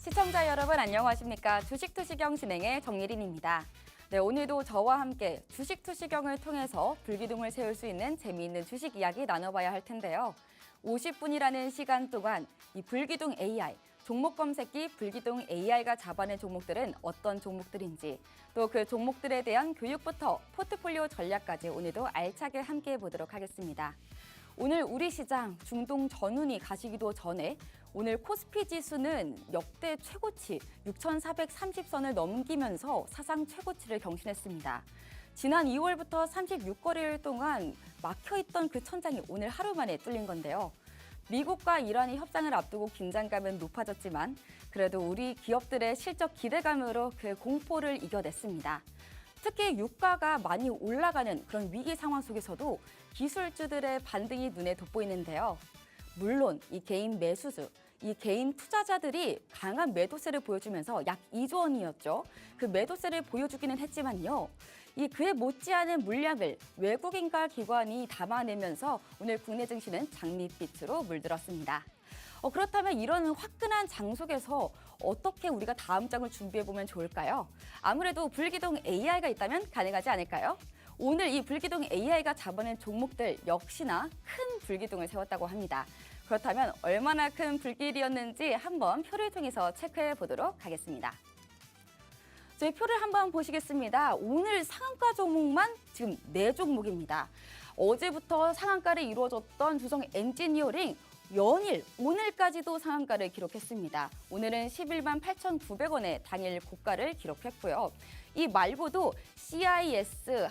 시청자 여러분 안녕하십니까? 주식투시경 진행의 정예린입니다. 네, 오늘도 저와 함께 주식투시경을 통해서 불기둥을 세울 수 있는 재미있는 주식 이야기 나눠봐야 할 텐데요. 50분이라는 시간 동안 이 불기둥 AI, 종목 검색기 불기둥 AI가 잡아낸 종목들은 어떤 종목들인지, 또 그 종목들에 대한 교육부터 포트폴리오 전략까지 오늘도 알차게 함께해 보도록 하겠습니다. 오늘 우리 시장 중동 전운이 가시기도 전에 오늘 코스피 지수는 역대 최고치 6,430선을 넘기면서 사상 최고치를 경신했습니다. 지난 2월부터 36거래일 동안 막혀있던 그 천장이 오늘 하루 만에 뚫린 건데요. 미국과 이란이 협상을 앞두고 긴장감은 높아졌지만 그래도 우리 기업들의 실적 기대감으로 그 공포를 이겨냈습니다. 특히 유가가 많이 올라가는 그런 위기 상황 속에서도 기술주들의 반등이 눈에 돋보이는데요. 물론 이 개인 매수주, 이 개인 투자자들이 강한 매도세를 보여주면서 약 2조 원이었죠. 그 매도세를 보여주기는 했지만요. 이 그에 못지않은 물량을 외국인과 기관이 담아내면서 오늘 국내 증시는 장밋빛으로 물들었습니다. 그렇다면 이런 화끈한 장 속에서 어떻게 우리가 다음 장을 준비해보면 좋을까요? 아무래도 불기둥 AI가 있다면 가능하지 않을까요? 오늘 이 불기둥 AI가 잡아낸 종목들 역시나 큰 불기둥을 세웠다고 합니다. 그렇다면 얼마나 큰 불길이었는지 한번 표를 통해서 체크해 보도록 하겠습니다. 저희 표를 한번 보시겠습니다. 오늘 상한가 종목만 지금 4종목입니다. 어제부터 상한가를 이루어졌던 두성 엔지니어링 연일 오늘까지도 상한가를 기록했습니다. 오늘은 11만 8,900원의 당일 고가를 기록했고요. 이 말고도 CIS,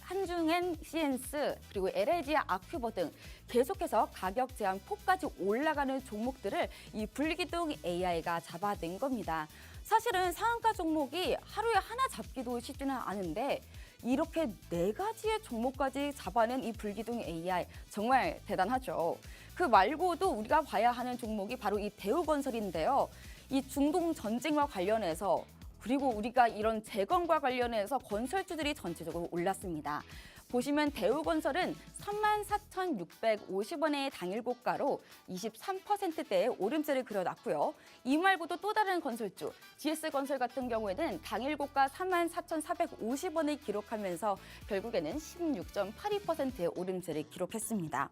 한중엔 시엔스, 그리고 LLG 아큐버 등 계속해서 가격 제한 폭까지 올라가는 종목들을 이 불기둥 AI가 잡아낸 겁니다. 사실은 상한가 종목이 하루에 하나 잡기도 쉽지는 않은데 이렇게 4가지의 종목까지 잡아낸 이 불기둥 AI 정말 대단하죠. 그 말고도 우리가 봐야 하는 종목이 바로 이 대우건설인데요. 이 중동 전쟁과 관련해서 그리고 우리가 이런 재건과 관련해서 건설주들이 전체적으로 올랐습니다. 보시면 대우건설은 34,650원의 당일 고가로 23%대의 오름세를 그려놨고요. 이 말고도 또 다른 건설주, GS건설 같은 경우에는 당일 고가 34,450원을 기록하면서 결국에는 16.82%의 오름세를 기록했습니다.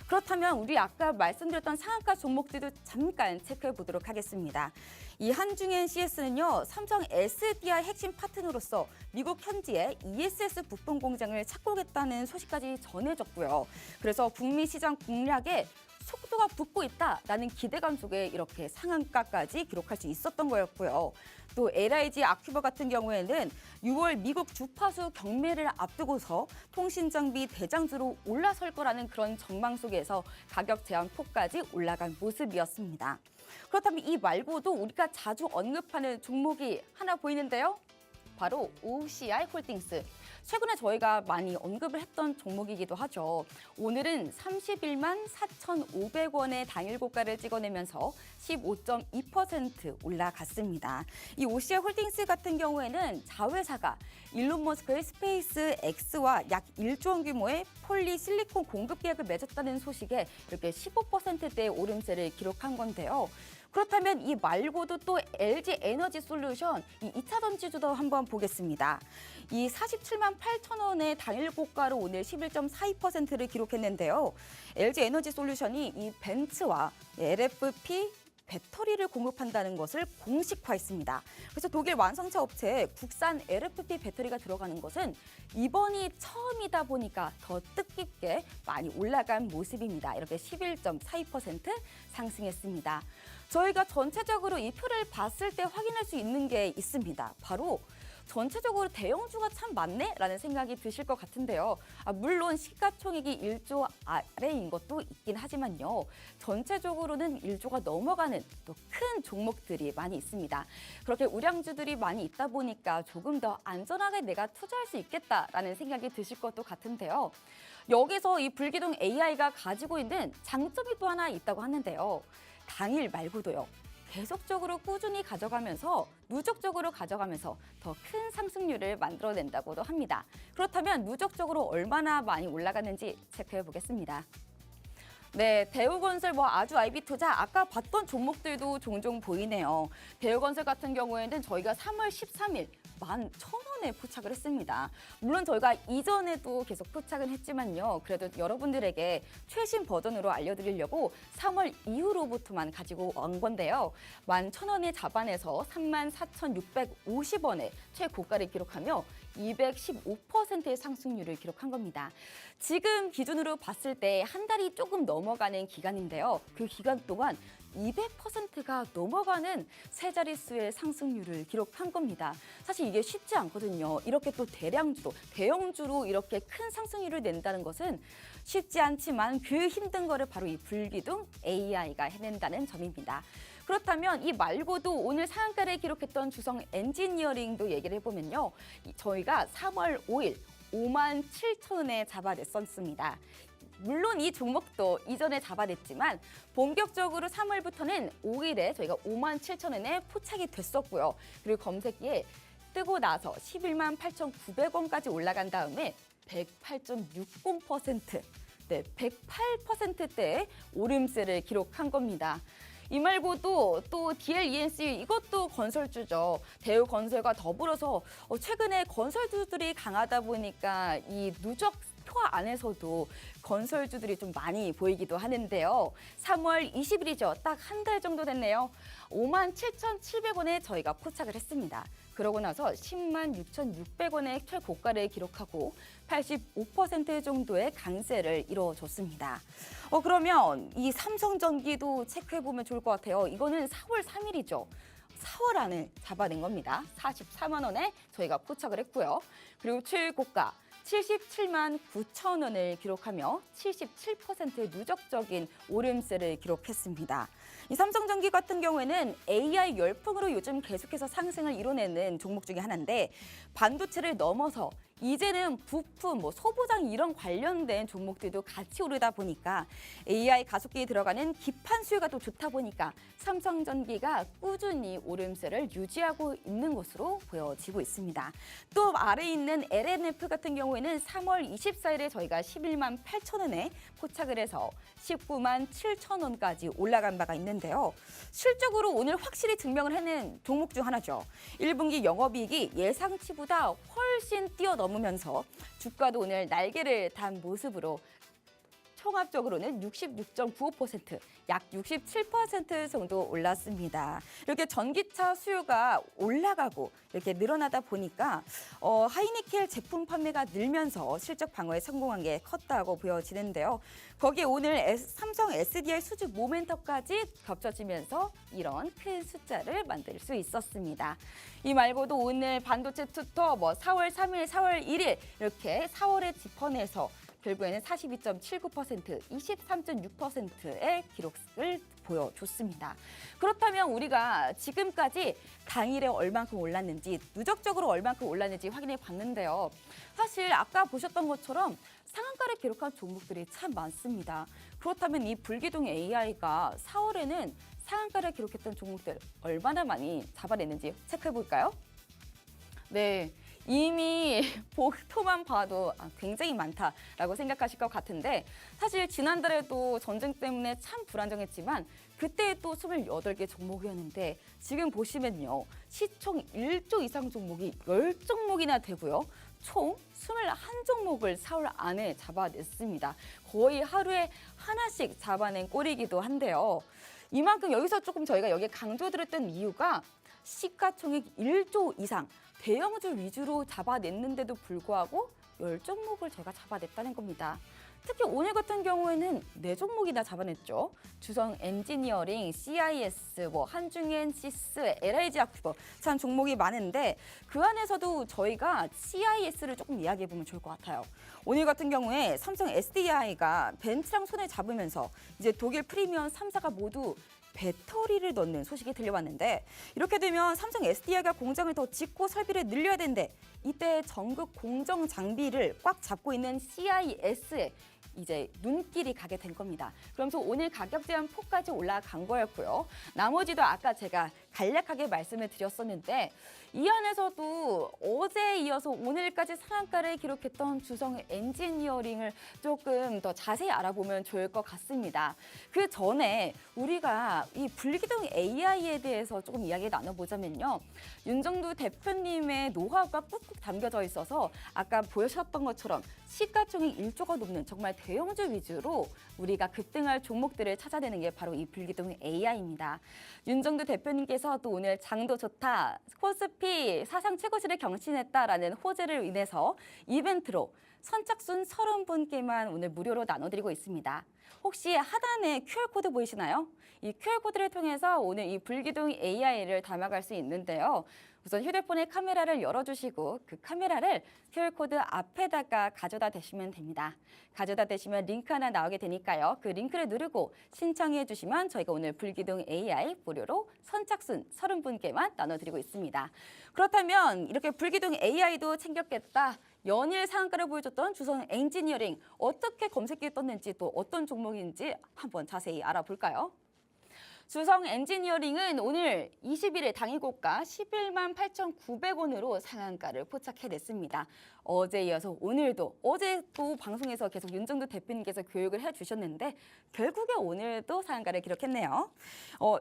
그렇다면 우리 아까 말씀드렸던 상한가 종목들도 잠깐 체크해 보도록 하겠습니다. 이 한중엔 CS는요, 삼성 SDI 핵심 파트너로서 미국 현지에 ESS 부품 공장을 착공했다는 소식까지 전해졌고요. 그래서 북미 시장 공략에 속도가 붙고 있다라는 기대감 속에 이렇게 상한가까지 기록할 수 있었던 거였고요. 또 LIG 아큐버 같은 경우에는 6월 미국 주파수 경매를 앞두고서 통신장비 대장주로 올라설 거라는 그런 전망 속에서 가격 제한 폭까지 올라간 모습이었습니다. 그렇다면 이 말고도 우리가 자주 언급하는 종목이 하나 보이는데요. 바로 OCI 홀딩스. 최근에 저희가 많이 언급을 했던 종목이기도 하죠. 오늘은 31만 4,500원의 당일 고가를 찍어내면서 15.2% 올라갔습니다. 이 OCI 홀딩스 같은 경우에는 자회사가 일론 머스크의 스페이스 X와 약 1조 원 규모의 폴리실리콘 공급 계약을 맺었다는 소식에 이렇게 15%대의 오름세를 기록한 건데요. 그렇다면 이 말고도 또 LG 에너지 솔루션, 이 2차 전지주도 한번 보겠습니다. 이 47만 8천 원의 당일 고가로 오늘 11.42%를 기록했는데요. LG 에너지 솔루션이 이 벤츠와 LFP 배터리를 공급한다는 것을 공식화했습니다. 그래서 독일 완성차 업체에 국산 LFP 배터리가 들어가는 것은 이번이 처음이다 보니까 더 뜻깊게 많이 올라간 모습입니다. 이렇게 11.42% 상승했습니다. 저희가 전체적으로 이 표를 봤을 때 확인할 수 있는 게 있습니다. 바로 전체적으로 대형주가 참 많네라는 생각이 드실 것 같은데요. 물론 시가총액이 1조 아래인 것도 있긴 하지만요. 전체적으로는 1조가 넘어가는 또 큰 종목들이 많이 있습니다. 그렇게 우량주들이 많이 있다 보니까 조금 더 안전하게 내가 투자할 수 있겠다라는 생각이 드실 것도 같은데요. 여기서 이 불기둥 AI가 가지고 있는 장점이 또 하나 있다고 하는데요. 당일 말고도요. 계속적으로 꾸준히 가져가면서 누적적으로 가져가면서 더 큰 상승률을 만들어낸다고도 합니다. 그렇다면 누적적으로 얼마나 많이 올라갔는지 체크해 보겠습니다. 네, 대우건설, 아주 IB투자 아까 봤던 종목들도 종종 보이네요. 대우건설 같은 경우에는 저희가 3월 13일 11,000원에 포착을 했습니다. 물론 저희가 이전에도 계속 포착은 했지만요. 그래도 여러분들에게 최신 버전으로 알려드리려고 3월 이후로부터만 가지고 온 건데요. 11,000원에 잡아내서 34,650원에 최고가를 기록하며 215%의 상승률을 기록한 겁니다. 지금 기준으로 봤을 때 한 달이 조금 넘어가는 기간인데요. 그 기간 동안 200%가 넘어가는 세 자릿수의 상승률을 기록한 겁니다. 사실 이게 쉽지 않거든요. 이렇게 또 대형주로 이렇게 큰 상승률을 낸다는 것은 쉽지 않지만 그 힘든 거를 바로 이 불기둥 AI가 해낸다는 점입니다. 그렇다면 이 말고도 오늘 상한가를 기록했던 주성 엔지니어링도 얘기를 해보면요. 저희가 3월 5일 57,000원에 잡아냈었습니다. 물론 이 종목도 이전에 잡아냈지만 본격적으로 3월부터는 5일에 저희가 57,000원에 포착이 됐었고요. 그리고 검색기에 뜨고 나서 118,900원까지 올라간 다음에 108.60%, 네, 108%대의 오름세를 기록한 겁니다. 이 말고도 또 DLENC 이것도 건설주죠. 대우건설과 더불어서 최근에 건설주들이 강하다 보니까 이 누적 표 안에서도 건설주들이 좀 많이 보이기도 하는데요. 3월 20일이죠. 딱 한 달 정도 됐네요. 57,700원에 저희가 포착을 했습니다. 그러고 나서 106,600원의 최고가를 기록하고 85% 정도의 강세를 이뤄줬습니다. 그러면 이 삼성전기도 체크해보면 좋을 것 같아요. 이거는 4월 3일이죠. 4월 안에 잡아낸 겁니다. 44만 원에 저희가 포착을 했고요. 그리고 최고가 77만 9천 원을 기록하며 77%의 누적적인 오름세를 기록했습니다. 이 삼성전기 같은 경우에는 AI 열풍으로 요즘 계속해서 상승을 이뤄내는 종목 중에 하나인데 반도체를 넘어서 이제는 부품, 소부장 이런 관련된 종목들도 같이 오르다 보니까 AI 가속기에 들어가는 기판 수요가 또 좋다 보니까 삼성전기가 꾸준히 오름세를 유지하고 있는 것으로 보여지고 있습니다. 또 아래에 있는 LNF 같은 경우에는 3월 24일에 저희가 11만 8천 원에 포착을 해서 19만 7천 원까지 올라간 바가 있는데요. 실적으로 오늘 확실히 증명을 해낸 종목 중 하나죠. 1분기 영업이익이 예상치보다 훨씬 뛰어넘으면서 주가도 오늘 날개를 단 모습으로 총합적으로는 66.95%, 약 67% 정도 올랐습니다. 이렇게 전기차 수요가 올라가고 이렇게 늘어나다 보니까 하이니켈 제품 판매가 늘면서 실적 방어에 성공한 게 컸다고 보여지는데요. 거기에 오늘 삼성 SDI 수주 모멘텀까지 겹쳐지면서 이런 큰 숫자를 만들 수 있었습니다. 이 말고도 오늘 반도체 투터 4월 3일, 4월 1일 이렇게 4월에 짚어내서 결국에는 42.79%, 23.6%의 기록을 보여줬습니다. 그렇다면 우리가 지금까지 당일에 얼만큼 올랐는지, 누적적으로 얼만큼 올랐는지 확인해 봤는데요. 사실 아까 보셨던 것처럼 상한가를 기록한 종목들이 참 많습니다. 그렇다면 이 불기둥 AI가 4월에는 상한가를 기록했던 종목들 얼마나 많이 잡아냈는지 체크해 볼까요? 네. 이미 표만 봐도 굉장히 많다라고 생각하실 것 같은데 사실 지난달에도 전쟁 때문에 참 불안정했지만 그때 또 28개 종목이었는데 지금 보시면요. 시총 1조 이상 종목이 10종목이나 되고요. 총 21종목을 4월 안에 잡아냈습니다. 거의 하루에 하나씩 잡아낸 꼴이기도 한데요. 이만큼 여기서 조금 저희가 여기에 강조드렸던 이유가 시가총액 1조 이상 대형주 위주로 잡아냈는데도 불구하고 10종목을 제가 잡아냈다는 겁니다. 특히 오늘 같은 경우에는 4종목이나 잡아냈죠. 주성 엔지니어링, CIS, 한중엔, 시스, LIG 아큐버 참 종목이 많은데 그 안에서도 저희가 CIS를 조금 이야기해보면 좋을 것 같아요. 오늘 같은 경우에 삼성 SDI가 벤츠랑 손을 잡으면서 이제 독일 프리미엄 3사가 모두 배터리를 넣는 소식이 들려왔는데 이렇게 되면 삼성 SDI가 공장을 더 짓고 설비를 늘려야 되는데 이때 전극 공정 장비를 꽉 잡고 있는 CIS에 이제 눈길이 가게 된 겁니다. 그러면서 오늘 가격 제한 폭까지 올라간 거였고요. 나머지도 아까 제가 간략하게 말씀을 드렸었는데 이 안에서도 어제에 이어서 오늘까지 상한가를 기록했던 주성 엔지니어링을 조금 더 자세히 알아보면 좋을 것 같습니다. 그 전에 우리가 이 분리기동 AI에 대해서 조금 이야기 나눠보자면요. 윤정두 대표님의 노하우가 꾹꾹 담겨져 있어서 아까 보여주셨던 것처럼 시가총액 1조가 넘는 정말 대형주 위주로 우리가 급등할 종목들을 찾아내는 게 바로 이 분리기동 AI입니다. 윤정두 대표님께서 또 오늘 장도 좋다, 코스피 사상 최고치를 경신했다라는 호재를 인해서 이벤트로 선착순 30분께만 오늘 무료로 나눠드리고 있습니다. 혹시 하단에 QR코드 보이시나요? 이 QR코드를 통해서 오늘 이 불기둥 AI를 담아갈 수 있는데요. 우선 휴대폰의 카메라를 열어주시고 그 카메라를 QR코드 앞에다가 가져다 대시면 됩니다. 가져다 대시면 링크 하나 나오게 되니까요. 그 링크를 누르고 신청해 주시면 저희가 오늘 불기둥 AI 무료로 선착순 30분께만 나눠드리고 있습니다. 그렇다면 이렇게 불기둥 AI도 챙겼겠다. 연일 상한가를 보여줬던 주성 엔지니어링 어떻게 검색기에 떴는지 또 어떤 종목인지 한번 자세히 알아볼까요? 주성 엔지니어링은 오늘 20일에 당일 고가 11만 8,900원으로 상한가를 포착해냈습니다. 어제 이어서 오늘도 어제 또 방송에서 계속 윤정두 대표님께서 교육을 해주셨는데 결국에 오늘도 상한가를 기록했네요.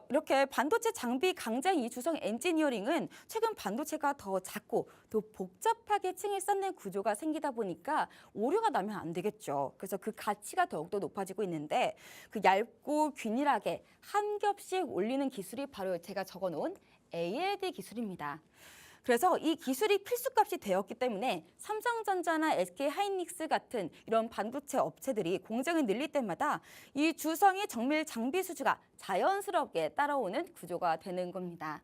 이렇게 반도체 장비 강자인 이 주성 엔지니어링은 최근 반도체가 더 작고 또 복잡하게 층을 쌓는 구조가 생기다 보니까 오류가 나면 안 되겠죠. 그래서 그 가치가 더욱더 높아지고 있는데 그 얇고 균일하게 한 겹씩 올리는 기술이 바로 제가 적어놓은 ALD 기술입니다. 그래서 이 기술이 필수값이 되었기 때문에 삼성전자나 SK하이닉스 같은 이런 반도체 업체들이 공장을 늘릴 때마다 이 주성의 정밀 장비 수주가 자연스럽게 따라오는 구조가 되는 겁니다.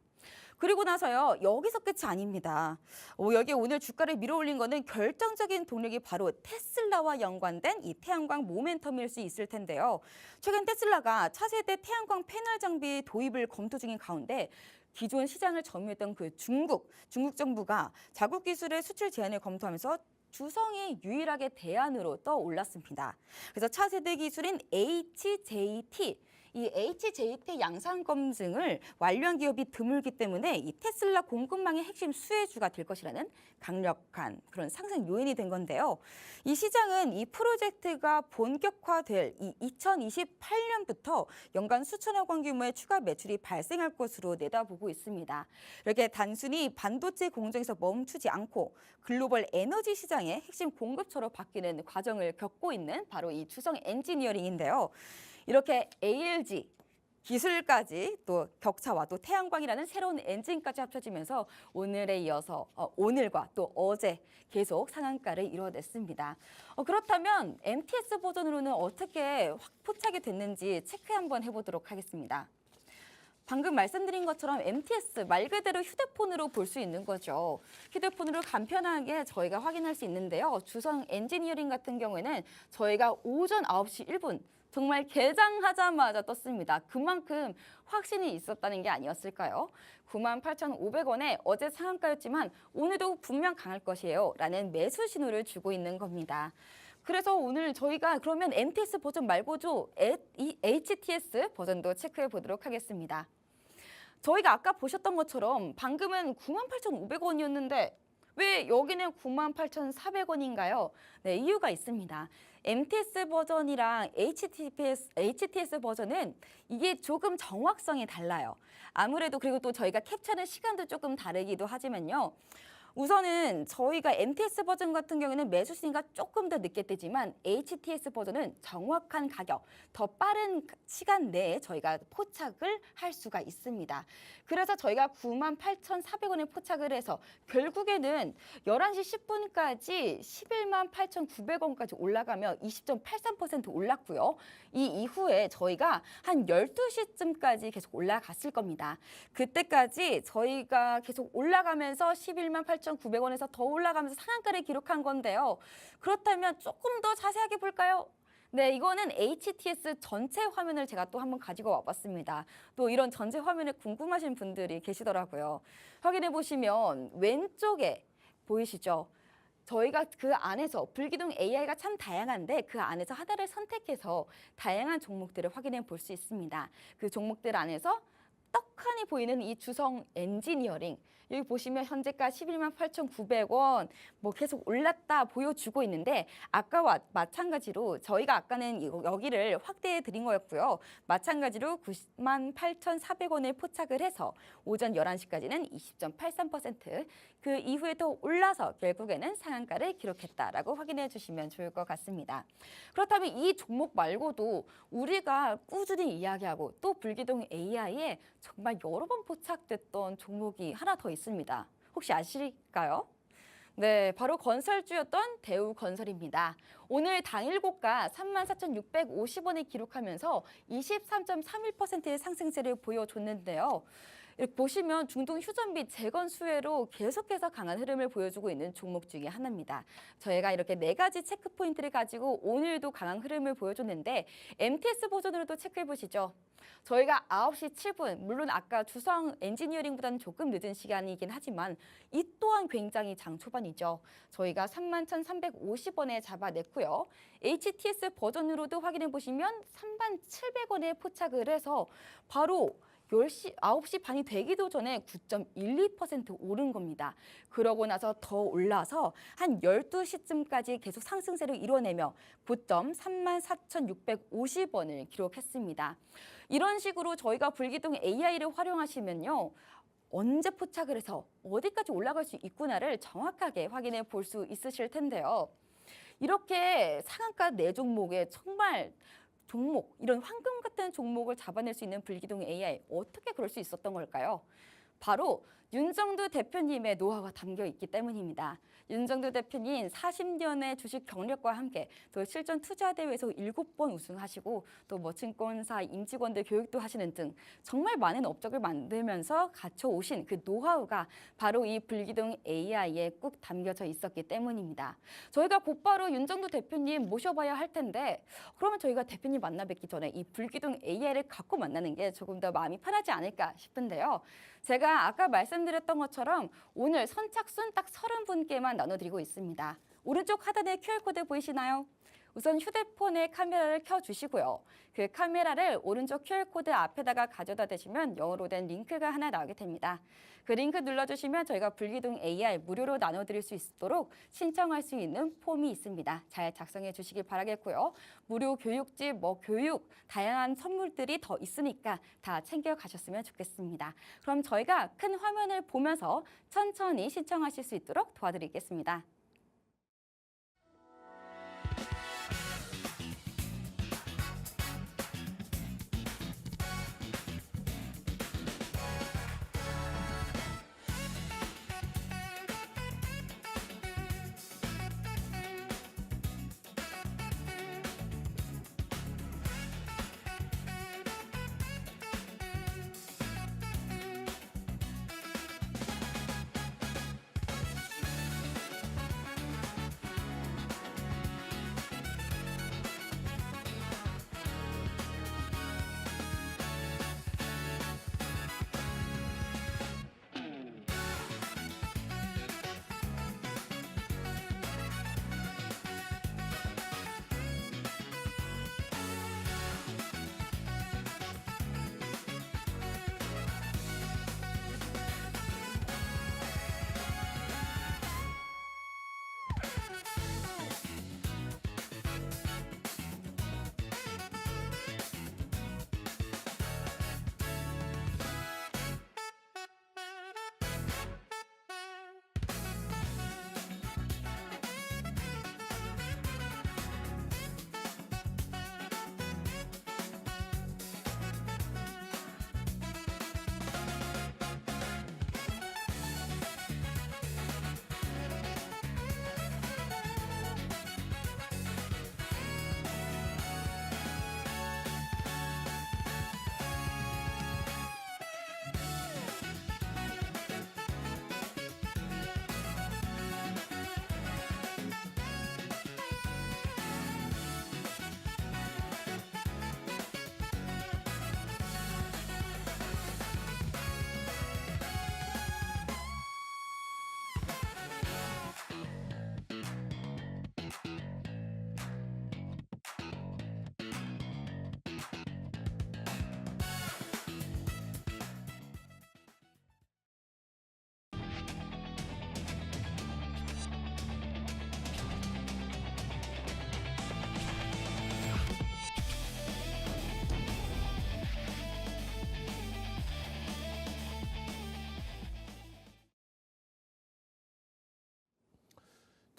그리고 나서요, 여기서 끝이 아닙니다. 여기 오늘 주가를 밀어올린 거는 결정적인 동력이 바로 테슬라와 연관된 이 태양광 모멘텀일 수 있을 텐데요. 최근 테슬라가 차세대 태양광 패널 장비 도입을 검토 중인 가운데 기존 시장을 점유했던 그 중국 정부가 자국 기술의 수출 제한을 검토하면서 주성이 유일하게 대안으로 떠올랐습니다. 그래서 차세대 기술인 HJT, 이 HJT 양산 검증을 완료한 기업이 드물기 때문에 이 테슬라 공급망의 핵심 수혜주가 될 것이라는 강력한 그런 상승 요인이 된 건데요. 이 시장은 이 프로젝트가 본격화될 이 2028년부터 연간 수천억 원 규모의 추가 매출이 발생할 것으로 내다보고 있습니다. 이렇게 단순히 반도체 공정에서 멈추지 않고 글로벌 에너지 시장의 핵심 공급처로 바뀌는 과정을 겪고 있는 바로 이 주성 엔지니어링인데요. 이렇게 ALG 기술까지 또 격차와 또 태양광이라는 새로운 엔진까지 합쳐지면서 오늘에 이어서 오늘과 또 어제 계속 상한가를 이뤄냈습니다. 그렇다면 MTS 버전으로는 어떻게 포착이 됐는지 체크 한번 해보도록 하겠습니다. 방금 말씀드린 것처럼 MTS 말 그대로 휴대폰으로 볼 수 있는 거죠. 휴대폰으로 간편하게 저희가 확인할 수 있는데요. 주성 엔지니어링 같은 경우에는 저희가 오전 9시 1분 정말 개장하자마자 떴습니다. 그만큼 확신이 있었다는 게 아니었을까요? 98,500원에 어제 상한가였지만 오늘도 분명 강할 것이에요 라는 매수 신호를 주고 있는 겁니다. 그래서 오늘 저희가 그러면 MTS 버전 말고도 이 HTS 버전도 체크해 보도록 하겠습니다. 저희가 아까 보셨던 것처럼 방금은 98,500원이었는데 왜 여기는 98,400원인가요? 네, 이유가 있습니다. MTS 버전이랑 HTS 버전은 이게 조금 정확성이 달라요. 아무래도 그리고 또 저희가 캡처하는 시간도 조금 다르기도 하지만요. 우선은 저희가 MTS 버전 같은 경우에는 매수 시기가 조금 더 늦게 뜨지만 HTS 버전은 정확한 가격, 더 빠른 시간 내에 저희가 포착을 할 수가 있습니다. 그래서 저희가 98,400원에 포착을 해서 결국에는 11시 10분까지 11만 8,900원까지 올라가며 20.83% 올랐고요. 이 이후에 저희가 한 12시쯤까지 계속 올라갔을 겁니다. 그때까지 저희가 계속 올라가면서 11만 8,900원에서 더 올라가면서 상한가를 기록한 건데요. 그렇다면 조금 더 자세하게 볼까요? 네, 이거는 HTS 전체 화면을 제가 또 한번 가지고 와봤습니다. 또 이런 전체 화면을 궁금하신 분들이 계시더라고요. 확인해 보시면 왼쪽에 보이시죠? 저희가 그 안에서 불기둥 AI가 참 다양한데 그 안에서 하나를 선택해서 다양한 종목들을 확인해 볼 수 있습니다. 그 종목들 안에서 떡하니 보이는 이 주성 엔지니어링. 여기 보시면 현재가 11만 8,900원 뭐 계속 올랐다 보여주고 있는데 아까와 마찬가지로 저희가 아까는 여기를 확대해 드린 거였고요. 마찬가지로 9만 8,400원을 포착을 해서 오전 11시까지는 20.83%, 그 이후에 더 올라서 결국에는 상한가를 기록했다라고 확인해 주시면 좋을 것 같습니다. 그렇다면 이 종목 말고도 우리가 꾸준히 이야기하고 또 불기둥 AI에 정말 여러 번 포착됐던 종목이 하나 더 있습니다. 혹시 아실까요? 네, 바로 건설주였던 대우건설입니다. 오늘 당일 고가 34,650원을 기록하면서 23.31%의 상승세를 보여줬는데요. 이렇게 보시면 중동 휴전 및 재건 수혜로 계속해서 강한 흐름을 보여주고 있는 종목 중에 하나입니다. 저희가 이렇게 4가지 체크 포인트를 가지고 오늘도 강한 흐름을 보여줬는데 MTS 버전으로도 체크해 보시죠. 저희가 9시 7분, 물론 아까 주성 엔지니어링보다는 조금 늦은 시간이긴 하지만 이 또한 굉장히 장 초반이죠. 저희가 31,350원에 잡아냈고요. HTS 버전으로도 확인해 보시면 31,700원에 포착을 해서 바로 9시 반이 되기도 전에 9.12% 오른 겁니다. 그러고 나서 더 올라서 한 12시쯤까지 계속 상승세를 이뤄내며 고점 34,650원을 기록했습니다. 이런 식으로 저희가 불기둥 AI를 활용하시면요. 언제 포착을 해서 어디까지 올라갈 수 있구나를 정확하게 확인해 볼 수 있으실 텐데요. 이렇게 상한가 4종목에 정말 종목, 이런 황금 같은 종목을 잡아낼 수 있는 불기둥 AI, 어떻게 그럴 수 있었던 걸까요? 바로 윤정두 대표님의 노하우가 담겨 있기 때문입니다. 윤정두 대표님 40년의 주식 경력과 함께 또 실전 투자 대회에서 7번 우승하시고 또 뭐 증권사 임직원들 교육도 하시는 등 정말 많은 업적을 만들면서 갖춰오신 그 노하우가 바로 이 불기둥 AI에 꾹 담겨져 있었기 때문입니다. 저희가 곧바로 윤정두 대표님 모셔봐야 할 텐데 그러면 저희가 대표님 만나 뵙기 전에 이 불기둥 AI를 갖고 만나는 게 조금 더 마음이 편하지 않을까 싶은데요. 제가 아까 말씀드렸던 것처럼 오늘 선착순 딱 30분께만 나눠드리고 있습니다. 오른쪽 하단에 QR코드 보이시나요? 우선 휴대폰의 카메라를 켜주시고요. 그 카메라를 오른쪽 QR코드 앞에다가 가져다 대시면 영어로 된 링크가 하나 나오게 됩니다. 그 링크 눌러주시면 저희가 불기둥 AI 무료로 나눠드릴 수 있도록 신청할 수 있는 폼이 있습니다. 잘 작성해 주시길 바라겠고요. 무료 교육집, 교육, 다양한 선물들이 더 있으니까 다 챙겨가셨으면 좋겠습니다. 그럼 저희가 큰 화면을 보면서 천천히 신청하실 수 있도록 도와드리겠습니다.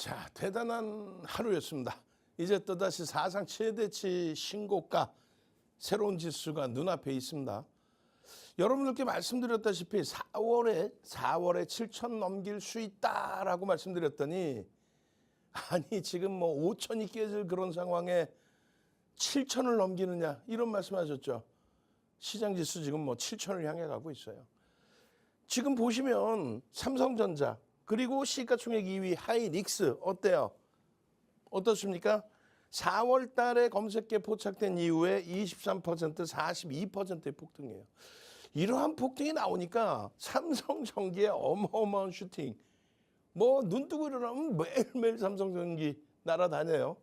자, 대단한 하루였습니다. 이제 또다시 사상 최대치 신고가 새로운 지수가 눈앞에 있습니다. 여러분들께 말씀드렸다시피 4월에 7천 넘길 수 있다라고 말씀드렸더니 아니 지금 뭐 5천이 깨질 그런 상황에 7천을 넘기느냐 이런 말씀하셨죠. 시장지수 지금 뭐 7천을 향해 가고 있어요. 지금 보시면 삼성전자 그리고 시가총액 2위 하이닉스 어때요? 어떻습니까? 4월 달에 검색계 포착된 이후에 23%, 42%의 폭등이에요. 이러한 폭등이 나오니까 삼성전기의 어마어마한 슈팅. 뭐 눈 뜨고 일어나면 매일매일 삼성전기 날아다녀요.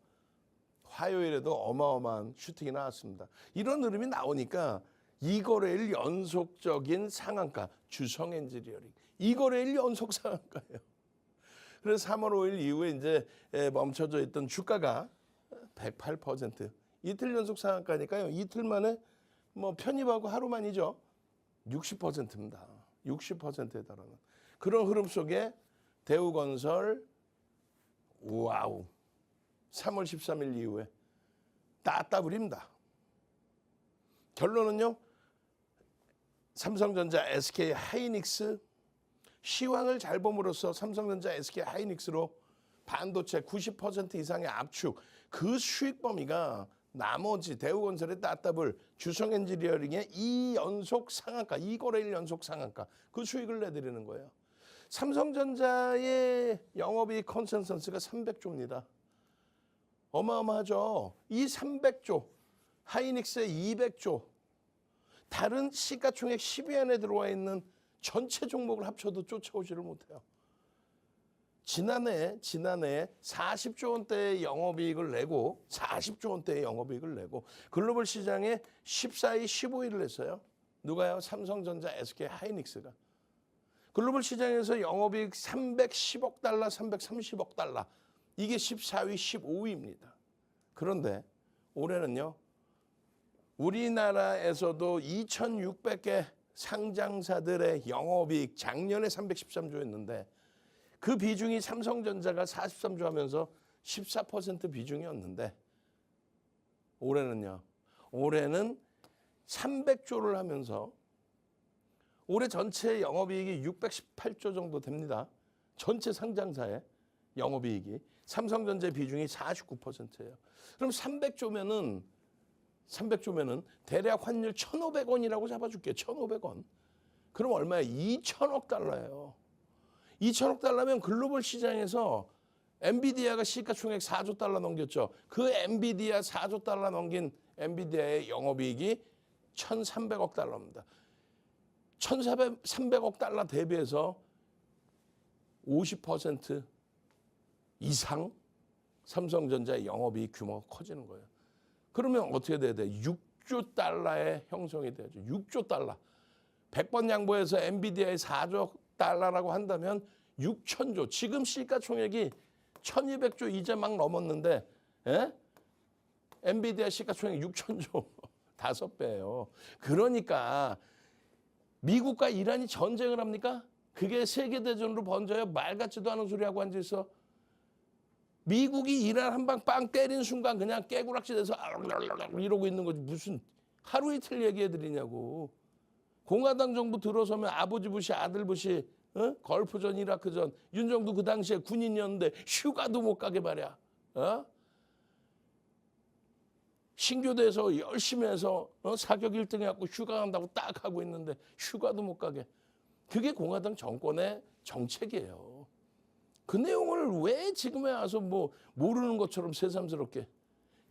화요일에도 어마어마한 슈팅이 나왔습니다. 이런 흐름이 나오니까 2거래일 연속적인 상한가, 주성엔지니어링. 2거래일 연속 상한가예요. 그래서 3월 5일 이후에 이제 멈춰져 있던 주가가 108%. 이틀 연속 상한가니까요. 이틀 만에 뭐 편입하고 하루만이죠. 60%입니다. 60%에 달하는. 그런 흐름 속에 대우건설, 와우. 3월 13일 이후에 따따블입니다. 결론은요. 삼성전자, SK 하이닉스 시황을 잘 봄으로써 삼성전자, SK 하이닉스로 반도체 90% 이상의 압축 그 수익 범위가 나머지 대우건설의 따따블 주성엔지니어링의 2연속 상한가 2거래일 연속 상한가 그 수익을 내드리는 거예요. 삼성전자의 영업이익 컨센서스가 300조입니다. 어마어마하죠. 이 300조 하이닉스의 200조 다른 시가총액 10위 안에 들어와 있는 전체 종목을 합쳐도 쫓아오지를 못해요. 지난해 40조 원대의 영업이익을 내고 40조 원대의 영업이익을 내고 글로벌 시장에 14위, 15위를 했어요. 누가요? 삼성전자, SK 하이닉스가. 글로벌 시장에서 영업이익 310억 달러, 330억 달러. 이게 14위, 15위입니다. 그런데 올해는요. 우리나라에서도 2,600개 상장사들의 영업이익 작년에 313조였는데 그 비중이 삼성전자가 43조 하면서 14% 비중이었는데 올해는요. 올해는 300조를 하면서 올해 전체 영업이익이 618조 정도 됩니다. 전체 상장사의 영업이익이. 삼성전자 비중이 49%예요. 그럼 300조면은 대략 환율 1,500원이라고 잡아줄게요. 1,500원. 그럼 얼마예요? 2천억 달러예요. 2천억 달러면 글로벌 시장에서 엔비디아가 시가총액 4조 달러 넘겼죠. 그 엔비디아 4조 달러 넘긴 엔비디아의 영업이익이 1,300억 달러입니다. 1,300억 달러 대비해서 50% 이상 삼성전자의 영업이익 규모가 커지는 거예요. 그러면 어떻게 돼야 돼요? 6조 달러의 형성이 돼야죠. 6조 달러. 100번 양보해서 엔비디아의 4조 달러라고 한다면 6천조. 지금 시가총액이 1,200조 이제 막 넘었는데 엔비디아 시가총액 6천조. 5배예요. 그러니까 미국과 이란이 전쟁을 합니까? 그게 세계대전으로 번져요. 말 같지도 않은 소리하고 앉아있어. 미국이 이란 한 방 빵 때린 순간 그냥 깨구락지 돼서 이러고 있는 거지. 무슨 하루 이틀 얘기해드리냐고. 공화당 정부 들어서면 아버지 부시, 아들 부시, 걸프전, 이라크전, 윤정도 그 당시에 군인이었는데 휴가도 못 가게 말이야. 신교대에서 열심히 해서 사격 1등 해갖고 휴가 간다고 딱 하고 있는데 휴가도 못 가게. 그게 공화당 정권의 정책이에요. 그 내용을 왜 지금에 와서 뭐 모르는 것처럼 새삼스럽게.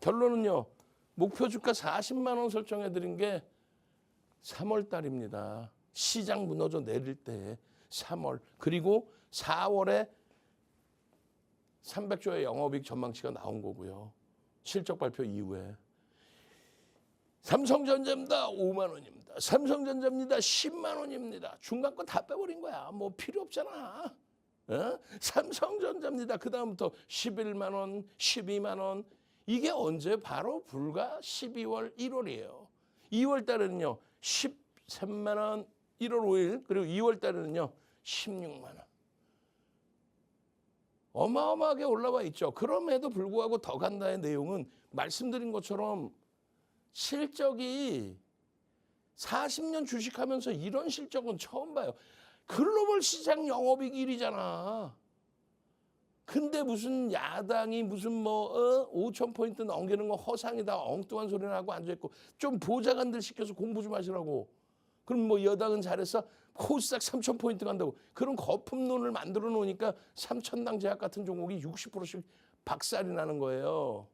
결론은요. 목표 주가 40만 원 설정해드린 게 3월 달입니다. 시장 무너져 내릴 때 3월. 그리고 4월에 300조의 영업이익 전망치가 나온 거고요. 실적 발표 이후에. 삼성전자입니다. 5만 원입니다. 삼성전자입니다. 10만 원입니다. 중간 거 다 빼버린 거야. 뭐 필요 없잖아. 삼성전자입니다. 그 다음부터 11만 원, 12만 원. 이게 언제? 바로 불과 12월, 1월이에요. 2월 달에는요. 13만 원, 1월 5일. 그리고 2월 달에는요. 16만 원. 어마어마하게 올라와 있죠. 그럼에도 불구하고 더 간다의 내용은 말씀드린 것처럼 실적이 40년 주식하면서 이런 실적은 처음 봐요. 글로벌 시장 영업이익 1위잖아. 근데 무슨 야당이 무슨 5,000포인트 넘기는 거 허상이다 엉뚱한 소리나 하고 앉아있고 좀 보좌관들 시켜서 공부 좀 하시라고. 그럼 뭐 여당은 잘했어? 코스닥 3,000포인트 간다고. 그런 거품론을 만들어 놓으니까 삼천당 제약 같은 종목이 60%씩 박살이 나는 거예요.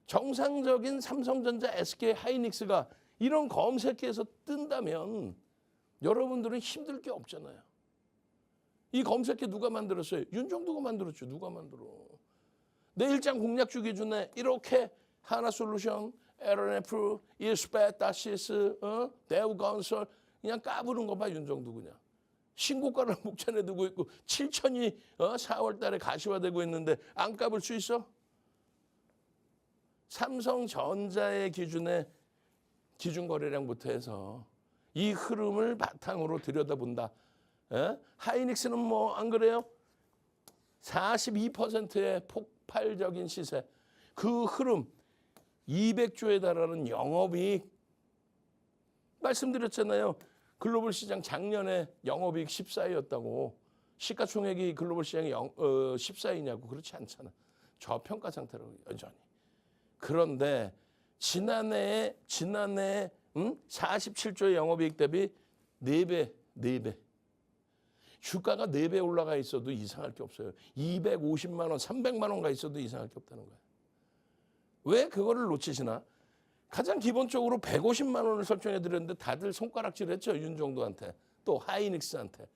정상적인 삼성전자, SK 하이닉스가 이런 검색기에서 뜬다면 여러분들은 힘들 게 없잖아요. 이 검색기 누가 만들었어요? 윤정두가 만들었죠. 누가 만들어. 내일장 공략주 기준에 이렇게 하나솔루션, LNF, 일스팻, 다시스, 대우건설 그냥 까부는 거 봐 윤정두 그냥. 신고가를 목전에 두고 있고 7천이 4월 달에 가시화되고 있는데 안 까불 수 있어? 삼성전자의 기준에 기준거래량부터 해서 이 흐름을 바탕으로 들여다본다. 하이닉스는 뭐 안 그래요? 42%의 폭발적인 시세. 그 흐름 200조에 달하는 영업이익. 말씀드렸잖아요. 글로벌 시장 작년에 영업이익 14위였다고. 시가총액이 글로벌 시장이 14위냐고. 그렇지 않잖아. 저평가 상태로 여전히. 그런데 지난해 47조의 영업이익 대비 4배. 주가가 4배 올라가 있어도 이상할 게 없어요. 250만 원, 300만 원 가 있어도 이상할 게 없다는 거예요. 왜 그거를 놓치시나? 가장 기본적으로 150만 원을 설정해 드렸는데 다들 손가락질했죠. 윤정두한테. 또 하이닉스한테.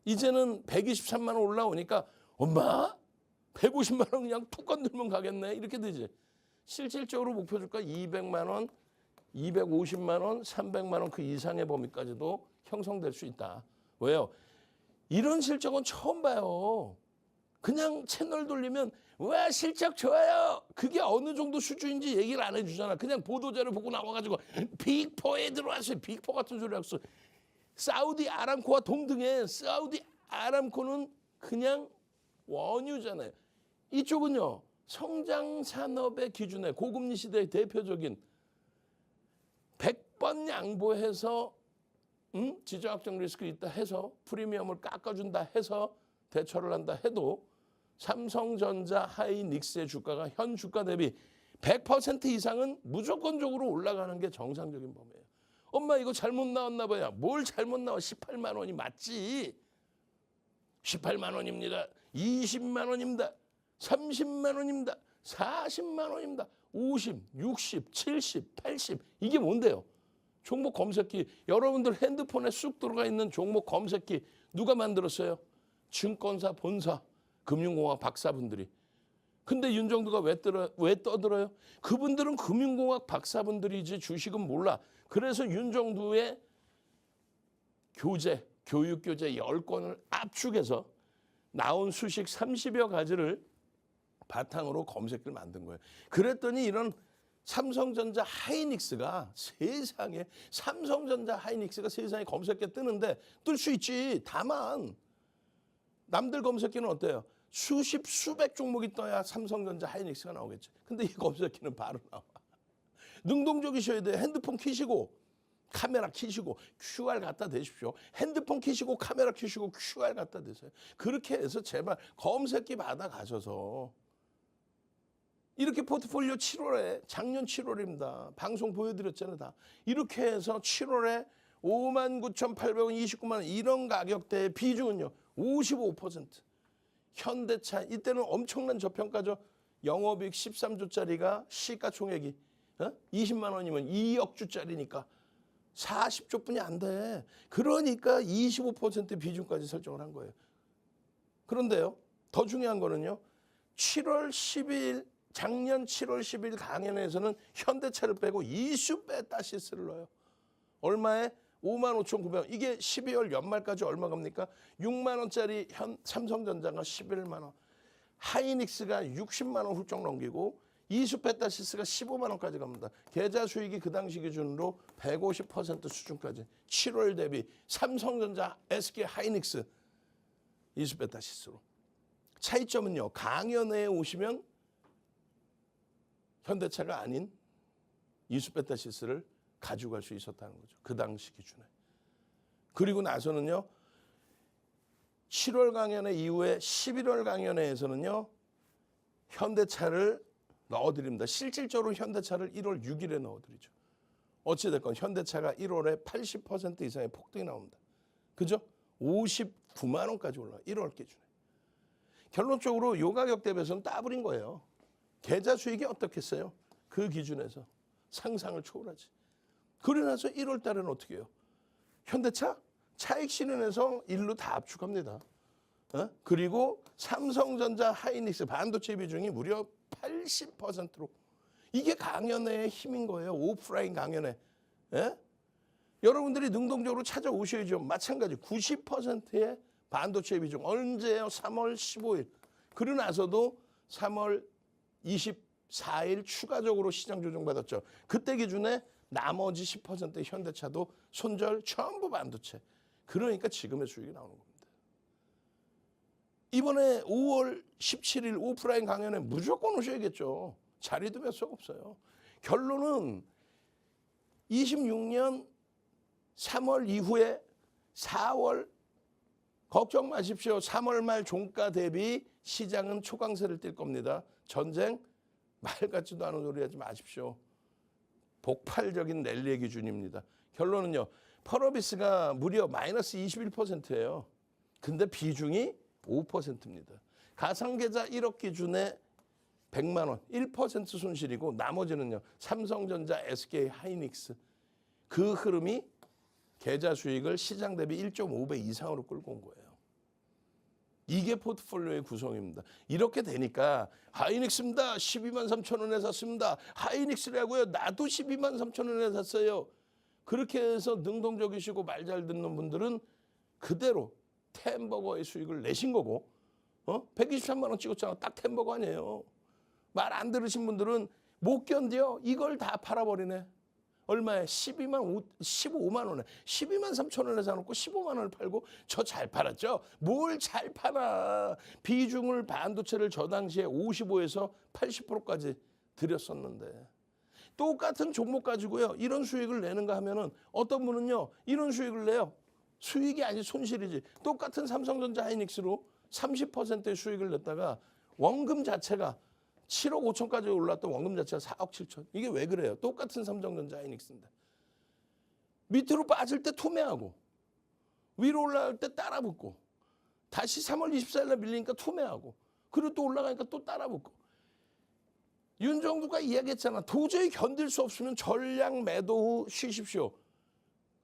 이제는 123만 원 올라오니까 엄마 150만 원 그냥 툭 건들면 가겠네. 이렇게 되지. 실질적으로 목표 주가 200만 원, 250만 원, 300만 원 그 이상의 범위까지도 형성될 수 있다. 왜요? 이런 실적은 처음 봐요. 그냥 채널 돌리면 와 실적 좋아요. 그게 어느 정도 수준인지 얘기를 안 해주잖아. 그냥 보도자료 보고 나와가지고 빅4에 들어왔어요. 빅4 같은 소리 하고 사우디 아람코와 동등해. 사우디 아람코는 그냥 원유잖아요. 이쪽은요. 성장 산업의 기준에 고금리 시대의 대표적인 100번 양보해서 지정학적 리스크 있다 해서 프리미엄을 깎아준다 해서 대처를 한다 해도 삼성전자 하이닉스의 주가가 현 주가 대비 100% 이상은 무조건적으로 올라가는 게 정상적인 범위예요. 엄마 이거 잘못 나왔나 봐요. 뭘 잘못 나와. 18만 원이 맞지. 18만 원입니다. 20만 원입니다. 30만 원입니다. 40만 원입니다. 50, 60, 70, 80 이게 뭔데요? 종목 검색기. 여러분들 핸드폰에 쑥 들어가 있는 종목 검색기 누가 만들었어요? 증권사 본사, 금융공학 박사분들이. 근데 윤정두가 왜 떠들어요? 그분들은 금융공학 박사분들이지 주식은 몰라. 그래서 윤정두의 교재, 교육교재 10권을 압축해서 나온 수식 30여 가지를 바탕으로 검색기를 만든 거예요. 그랬더니 이런 삼성전자 하이닉스가 세상에 검색기에 뜨는데 뜰 수 있지. 다만 남들 검색기는 어때요? 수십 수백 종목이 떠야 삼성전자 하이닉스가 나오겠지. 근데 이 검색기는 바로 나와. 능동적이셔야 돼. 핸드폰 켜시고 카메라 켜시고 QR 갖다 대십시오. 핸드폰 켜시고 카메라 켜시고 QR 갖다 대세요. 그렇게 해서 제발 검색기 받아 가셔서 이렇게 포트폴리오 7월에 작년 7월입니다. 방송 보여드렸잖아요. 다. 이렇게 해서 7월에 59,800원, 29만 원 이런 가격대의 비중은요. 55%. 현대차 이때는 엄청난 저평가죠. 영업이익 13조짜리가 시가총액이 20만 원이면 2억 주짜리니까 40조뿐이 안 돼. 그러니까 25% 비중까지 설정을 한 거예요. 그런데요. 더 중요한 거는요. 7월 10일 작년 7월 10일 강연에서는 현대차를 빼고 이슈페타시스를 넣어요. 얼마에? 55,900원. 이게 12월 연말까지 얼마 갑니까? 6만 원짜리 삼성전자가 11만 원. 하이닉스가 60만 원 훌쩍 넘기고 이슈페타시스가 15만 원까지 갑니다. 계좌 수익이 그 당시 기준으로 150% 수준까지 7월 대비 삼성전자, SK 하이닉스 이슈페타시스로. 차이점은요. 강연회에 오시면 현대차가 아닌 이수베타시스를 가져갈 수 있었다는 거죠. 그 당시 기준에. 그리고 나서는요. 7월 강연회 이후에 11월 강연회에서는요. 현대차를 넣어드립니다. 실질적으로 현대차를 1월 6일에 넣어드리죠. 어찌됐건 현대차가 1월에 80% 이상의 폭등이 나옵니다. 그죠? 59만 원까지 올라가 1월 기준에. 결론적으로 요 가격 대비해서는 따블인 거예요. 계좌 수익이 어떻겠어요? 그 기준에서 상상을 초월하지. 그러고 나서 1월 달에는 어떻게 해요? 현대차 차익 실현해서 일로 다 압축합니다. 그리고 삼성전자 하이닉스 반도체 비중이 무려 80%로. 이게 강연회의 힘인 거예요. 오프라인 강연회. 예? 여러분들이 능동적으로 찾아오셔야죠. 마찬가지 90%의 반도체 비중. 언제예요? 3월 15일. 그러고 나서도 3월 24일 추가적으로 시장 조정받았죠. 그때 기준에 나머지 10%의 현대차도 손절 전부 반도체. 그러니까 지금의 수익이 나오는 겁니다. 이번에 5월 17일 오프라인 강연에 무조건 오셔야겠죠. 자리도 몇 석 없어요. 결론은 26년 3월 이후에 4월 걱정 마십시오. 3월 말 종가 대비 시장은 초강세를 띨 겁니다. 전쟁 말 같지도 않은 소리 하지 마십시오. 폭발적인 랠리의 기준입니다. 결론은요. 펄어비스가 무려 마이너스 21%예요. 근데 비중이 5%입니다. 가상계좌 1억 기준에 100만 원, 1% 손실이고 나머지는요. 삼성전자, SK 하이닉스. 그 흐름이 계좌 수익을 시장 대비 1.5배 이상으로 끌고 온 거예요. 이게 포트폴리오의 구성입니다. 이렇게 되니까 하이닉스입니다. 12만 3천 원에 샀습니다. 하이닉스라고요. 나도 12만 3천 원에 샀어요. 그렇게 해서 능동적이시고 말 잘 듣는 분들은 그대로 템버거의 수익을 내신 거고 123만 원 찍었잖아. 딱 템버거 아니에요. 말 안 들으신 분들은 못 견뎌. 이걸 다 팔아버리네. 얼마에? 15만 원에. 12만 3천 원에 사놓고 15만 원을 팔고 저 잘 팔았죠? 뭘 잘 팔아. 비중을 반도체를 저 당시에 55에서 80%까지 들였었는데. 똑같은 종목 가지고요. 이런 수익을 내는가 하면은 어떤 분은요. 이런 수익을 내요. 수익이 아니 손실이지. 똑같은 삼성전자 하이닉스로 30%의 수익을 냈다가 원금 자체가 7억 5천까지 올랐던 원금 자체가 4억 7천. 이게 왜 그래요? 똑같은 삼성전자 하이닉스인데. 밑으로 빠질 때 투매하고 위로 올라갈 때 따라붙고 다시 3월 24일 날 밀리니까 투매하고 그리고 또 올라가니까 또 따라붙고. 윤정두가 이야기했잖아. 도저히 견딜 수 없으면 전량 매도 후 쉬십시오.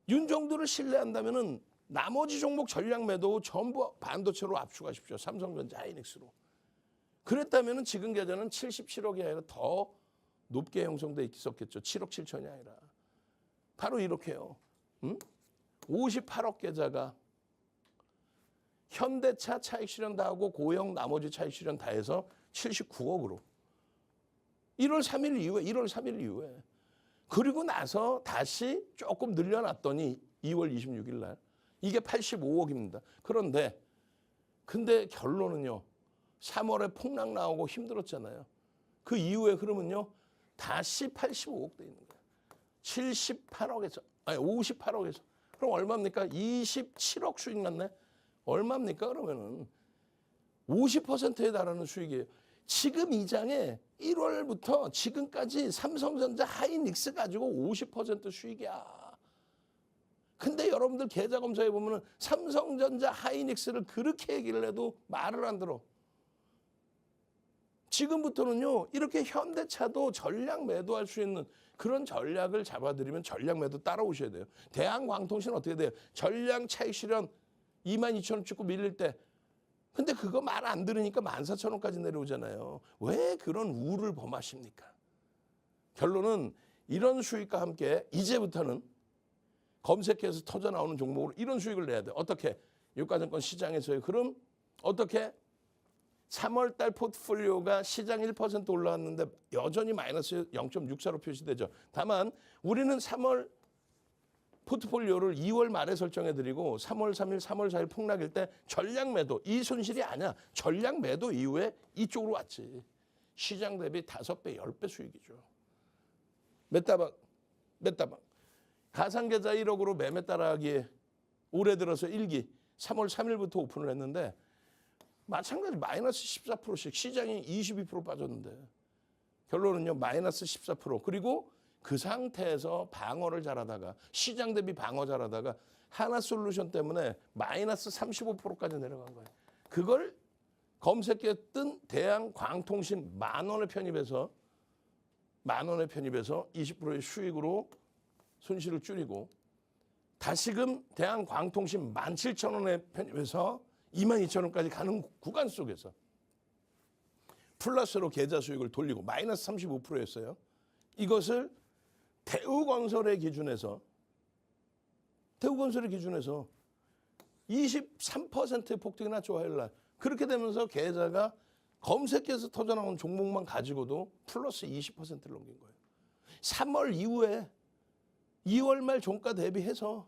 윤정두를 신뢰한다면은 나머지 종목 전량 매도 후 전부 반도체로 압축하십시오. 삼성전자 하이닉스로. 그랬다면 지금 계좌는 77억이 아니라 더 높게 형성돼 있었겠죠. 7억 7천이 아니라. 바로 이렇게요. 58억 계좌가 현대차 차익 실현 다 하고 고형 나머지 차익 실현 다 해서 79억으로. 1월 3일 이후에. 그리고 나서 다시 조금 늘려놨더니 2월 26일 날. 이게 85억입니다. 근데 결론은요. 3월에 폭락 나오고 힘들었잖아요. 그 이후에 그러면요. 다시 85억 돼 있는 거예요. 78억에서, 아니 58억에서. 그럼 얼마입니까? 27억 수익 났네? 얼마입니까? 그러면은 50%에 달하는 수익이에요. 지금 이 장에 1월부터 지금까지 삼성전자 하이닉스 가지고 50% 수익이야. 근데 여러분들 계좌 검사해 보면은 삼성전자 하이닉스를 그렇게 얘기를 해도 말을 안 들어. 지금부터는요, 이렇게 현대차도 전량 매도할 수 있는 그런 전략을 잡아드리면 전량 매도 따라오셔야 돼요. 대한광통신 어떻게 돼요? 전량 차익 실현 22,000원 찍고 밀릴 때. 근데 그거 말 안 들으니까 14,000원까지 내려오잖아요. 왜 그런 우를 범하십니까? 결론은 이런 수익과 함께 이제부터는 검색해서 터져 나오는 종목으로 이런 수익을 내야 돼요. 어떻게? 유가증권 시장에서의 흐름, 어떻게? 3월 달 포트폴리오가 시장 1% 올라왔는데 여전히 마이너스 0.64로 표시되죠. 다만 우리는 3월 포트폴리오를 2월 말에 설정해드리고 3월 3일, 3월 4일 폭락일 때 전량 매도, 이 손실이 아니야. 전량 매도 이후에 이쪽으로 왔지. 시장 대비 5배, 10배 수익이죠. 몇 다방. 가상계좌 1억으로 매매 따라하기에 올해 들어서 1기 3월 3일부터 오픈을 했는데 마찬가지 마이너스 14%씩 시장이 22% 빠졌는데 결론은요 마이너스 14%. 그리고 그 상태에서 방어를 잘하다가 시장 대비 방어 잘하다가 하나솔루션 때문에 마이너스 35%까지 내려간 거예요. 그걸 검색기에 뜬 대한광통신 10,000원에 편입해서 20%의 수익으로 손실을 줄이고 다시금 대한광통신 17,000원에 편입해서 22,000원까지 가는 구간 속에서 플러스로 계좌 수익을 돌리고 마이너스 35%였어요. 이것을 대우건설의 기준에서 23%의 폭등이 났죠. 화요일날. 그렇게 되면서 계좌가 검색해서 터져나온 종목만 가지고도 플러스 20%를 넘긴 거예요. 3월 이후에 2월 말 종가 대비해서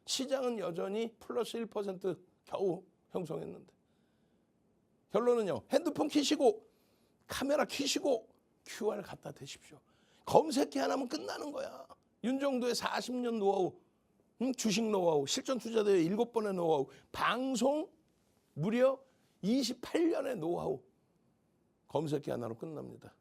시장은 여전히 플러스 1% 겨우 형성했는데 결론은요. 핸드폰 키시고 카메라 키시고 QR 갖다 대십시오. 검색기 하나면 끝나는 거야. 윤정도의 40년 노하우, 주식 노하우, 실전 투자대회 7번의 노하우, 방송 무려 28년의 노하우. 검색기 하나로 끝납니다.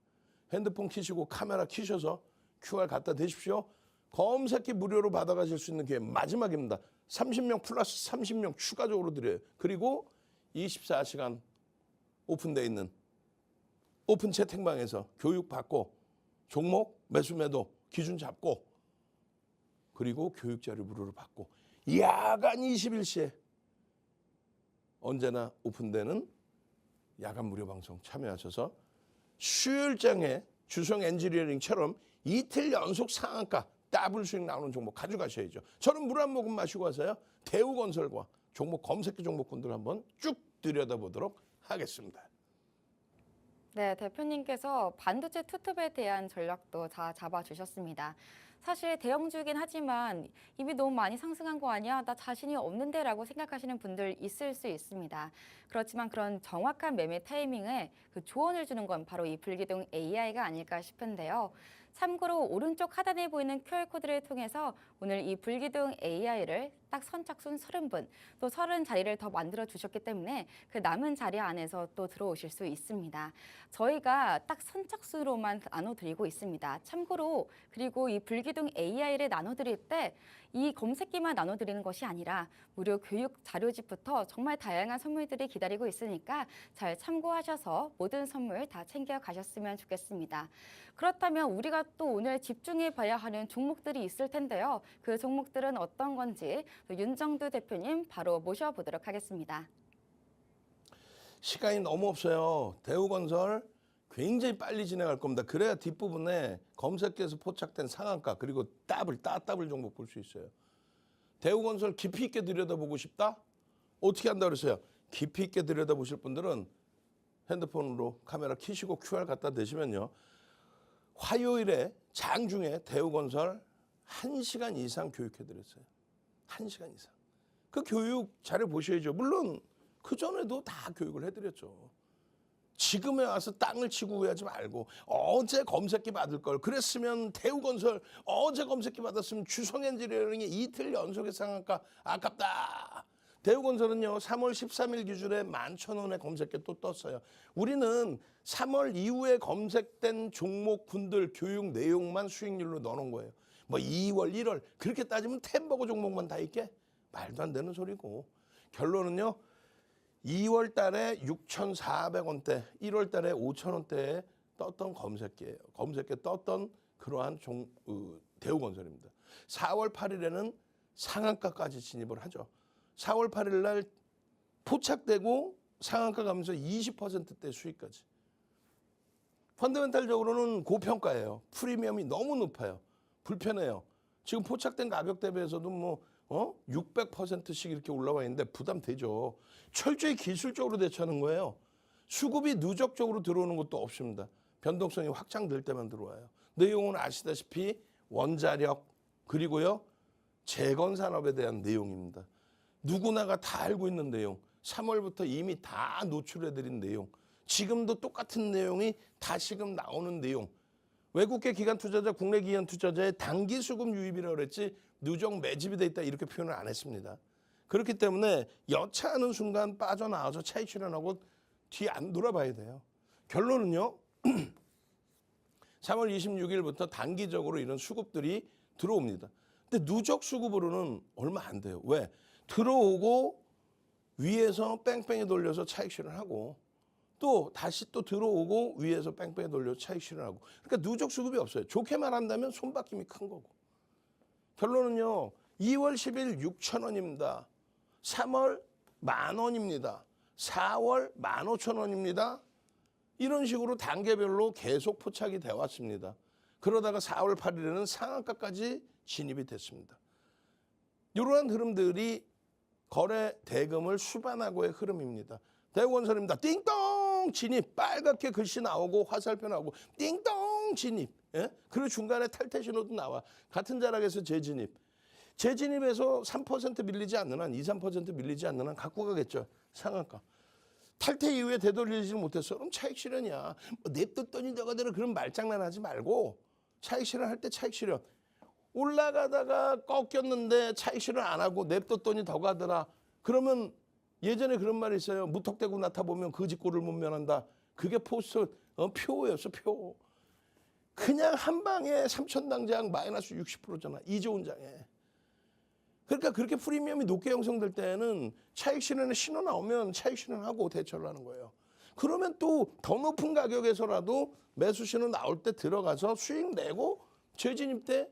핸드폰 키시고 카메라 키셔서 QR 갖다 대십시오. 검색기 무료로 받아가실 수 있는 기회 마지막입니다. 30명 플러스 30명 추가적으로 드려요. 그리고 24시간 오픈되어 있는 오픈 채팅방에서 교육받고 종목 매수 매도 기준 잡고 그리고 교육자료 무료로 받고 야간 21시에 언제나 오픈되는 야간 무료 방송 참여하셔서 수요일장에 주성 엔지니어링처럼 이틀 연속 상한가 더블 수익 나오는 종목 가져가셔야죠. 저는 물 한 모금 마시고 와서요. 대우건설과 종목 검색기 종목군들 한번 쭉 들여다보도록 하겠습니다. 네, 대표님께서 반도체 투톱에 대한 전략도 다 잡아주셨습니다. 사실 대형주이긴 하지만 이미 너무 많이 상승한 거 아니야? 나 자신이 없는데 라고 생각하시는 분들 있을 수 있습니다. 그렇지만 그런 정확한 매매 타이밍에 그 조언을 주는 건 바로 이 불기둥 AI가 아닐까 싶은데요. 참고로 오른쪽 하단에 보이는 QR코드를 통해서 오늘 이 불기둥 AI를 딱 선착순 30분, 또 30자리를 더 만들어 주셨기 때문에 그 남은 자리 안에서 또 들어오실 수 있습니다. 저희가 딱 선착순으로만 나눠드리고 있습니다. 참고로 그리고 이 불기둥 AI를 나눠드릴 때 이 검색기만 나눠드리는 것이 아니라 무료 교육 자료집부터 정말 다양한 선물들이 기다리고 있으니까 잘 참고하셔서 모든 선물 다 챙겨가셨으면 좋겠습니다. 그렇다면 우리가 또 오늘 집중해 봐야 하는 종목들이 있을 텐데요. 그 종목들은 어떤 건지 윤정두 대표님 바로 모셔보도록 하겠습니다. 시간이 너무 없어요. 대우건설 굉장히 빨리 진행할 겁니다. 그래야 뒷부분에 검색기에서 포착된 상한가 그리고 따블 종목 볼 수 있어요. 대우건설 깊이 있게 들여다보고 싶다? 어떻게 한다 그랬어요? 깊이 있게 들여다보실 분들은 핸드폰으로 카메라 켜시고 QR 갖다 대시면요. 화요일에 장중에 대우건설 1시간 이상 교육해드렸어요. 1시간 이상. 그 교육 자료 보셔야죠. 물론 그전에도 다 교육을 해드렸죠. 지금에 와서 땅을 치고 후회하지 말고 어제 검색기 받을 걸 그랬으면 대우건설 어제 검색기 받았으면 주성엔지니어링이 이틀 연속의 상한가 아깝다. 대우건설은요 3월 13일 기준에 11,000원에 검색기 또 떴어요. 우리는 3월 이후에 검색된 종목군들 교육 내용만 수익률로 넣어놓은 거예요. 뭐 2월 1월 그렇게 따지면 템버거 종목만 다 있게? 말도 안 되는 소리고 결론은요. 2월 달에 6,400원대, 1월 달에 5,000원대에 떴던 검색기예요. 검색기에 떴던 그러한 대우건설입니다. 4월 8일에는 상한가까지 진입을 하죠. 4월 8일 날 포착되고 상한가 가면서 20%대 수익까지. 펀더멘탈적으로는 고평가예요. 프리미엄이 너무 높아요. 불편해요. 지금 포착된 가격 대비해서도 뭐 600%씩 이렇게 올라와 있는데 부담되죠. 철저히 기술적으로 대처하는 거예요. 수급이 누적적으로 들어오는 것도 없습니다. 변동성이 확장될 때만 들어와요. 내용은 아시다시피 원자력 그리고요 재건 산업에 대한 내용입니다. 누구나가 다 알고 있는 내용. 3월부터 이미 다 노출해드린 내용. 지금도 똑같은 내용이 다시금 나오는 내용. 외국계 기관 투자자, 국내 기관 투자자의 단기 수급 유입이라고 그랬지 누적 매집이 돼 있다 이렇게 표현을 안 했습니다. 그렇기 때문에 여차하는 순간 빠져나와서 차익 실현하고 뒤 안 돌아봐야 돼요. 결론은요. 3월 26일부터 단기적으로 이런 수급들이 들어옵니다. 근데 누적 수급으로는 얼마 안 돼요. 왜? 들어오고 위에서 뺑뺑이 돌려서 차익 실현하고 또 다시 또 들어오고 위에서 뺑뺑이 돌려서 차익 실현하고 그러니까 누적 수급이 없어요. 좋게 말한다면 손바뀜이 큰 거고. 결론은요. 2월 10일 6,000원입니다. 3월 10,000원입니다. 4월 15,000원입니다. 이런 식으로 단계별로 계속 포착이 되어 왔습니다. 그러다가 4월 8일에는 상한가까지 진입이 됐습니다. 이러한 흐름들이 거래 대금을 수반하고의 흐름입니다. 대우건설입니다. 띵동 진입. 빨갛게 글씨 나오고 화살표 나오고 띵동 진입. 예? 그리고 중간에 탈퇴 신호도 나와. 같은 자락에서 재진입. 재진입에서 3% 밀리지 않는 한 2, 3% 밀리지 않는 한 갖고 가겠죠. 상한가. 탈퇴 이후에 되돌리지 못했어. 그럼 차익 실현이야. 뭐 냅뒀더니 너가대로 그런 말장난하지 말고 차익 실현할 때 차익 실현. 올라가다가 꺾였는데 차익 실현 안 하고 냅뒀더니 더 가더라. 그러면 예전에 그런 말이 있어요. 무턱대고 나타보면 거짓골을 못 면한다. 그게 표였어, 표. 그냥 한 방에 3,000당장 마이너스 60%잖아. 2조 원장에. 그러니까 그렇게 프리미엄이 높게 형성될 때는 차익 실현의 신호 나오면 차익 실현하고 대처를 하는 거예요. 그러면 또 더 높은 가격에서라도 매수 신호 나올 때 들어가서 수익 내고 재진입 때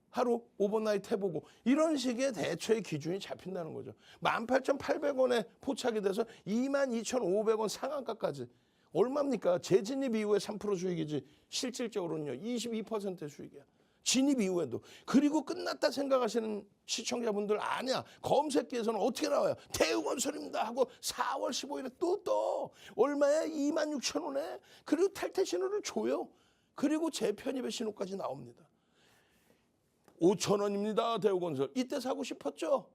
하루 오버나이트 해보고 이런 식의 대처의 기준이 잡힌다는 거죠. 18,800원에 포착이 돼서 22,500원 상한가까지. 얼마입니까? 재진입 이후에 3% 수익이지 실질적으로는요 22%의 수익이야. 진입 이후에도. 그리고 끝났다 생각하시는 시청자분들 아니야. 검색기에서는 어떻게 나와요? 대우건설입니다 하고 4월 15일에 또 얼마에? 26,000원에. 그리고 탈퇴 신호를 줘요. 그리고 재편입의 신호까지 나옵니다. 5,000원입니다. 대우건설. 이때 사고 싶었죠?